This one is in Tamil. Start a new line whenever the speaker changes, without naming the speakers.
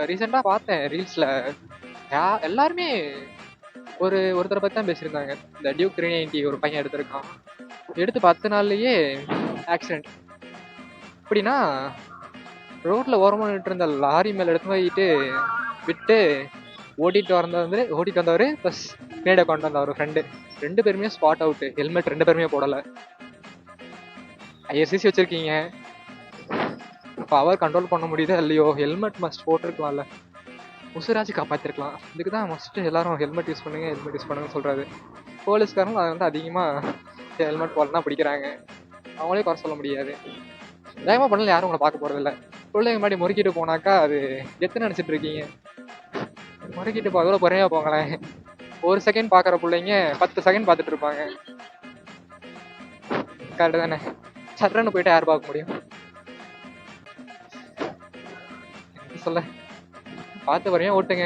ரீசெண்டா பார்த்தேன் ரீல்ஸ்ல. எல்லாருமே ஒருத்தரை பத்தி தான் பேசியிருந்தாங்க. இந்த டியூக் 390 ஒரு பையன் எடுத்திருக்கான். எடுத்து 10 நாள்லயே ஆக்சிடென்ட். எப்படின்னா ரோட்ல ஓரமா நின்று இருந்த லாரி மேல எடுத்து போயிட்டு விட்டு ஓட்டிட்டு வந்தவர் ப்ளஸ் பின்னாடி கொண்டு வந்தவர் ஃப்ரெண்டு 2 பேருமே ஸ்பாட் அவுட். ஹெல்மெட் 2 பேருமே போடல. ஐஆர்சிசி வச்சிருக்கீங்க, பவர் கண்ட்ரோல் பண்ண முடியுதா இல்லையோ, ஹெல்மெட் மஸ்ட் போட்டிருக்கலாம்ல, உசுராச்சு காப்பாத்திருக்கலாம். இதுக்கு தான் மஸ்ட் எல்லாரும் ஹெல்மெட் யூஸ் பண்ணுங்க சொல்றாரு. போலீஸ்காரங்க அதை வந்து அதிகமா ஹெல்மெட் போடலாம் பிடிக்கிறாங்க. அவங்களே குறை சொல்ல முடியாது. வேகமா பண்ணல, யாரும் உங்களை பார்க்க போறது இல்லை. பிள்ளைங்க முன்னாடி முறுக்கிட்டு போனாக்கா அது எத்தனை நினைச்சிட்டு இருக்கீங்க? முறுக்கிட்டு எவ்வளோ பொறுமையா போங்களேன். 1 செகண்ட் பாக்குற பிள்ளைங்க 10 செகண்ட் பார்த்துட்டு இருப்பாங்க. கரெக்டு தானே? சட்டன்னு போயிட்டு யார் பார்க்க முடியும்? சொல்ல பார்த்து வரையும் ஓட்டுங்க.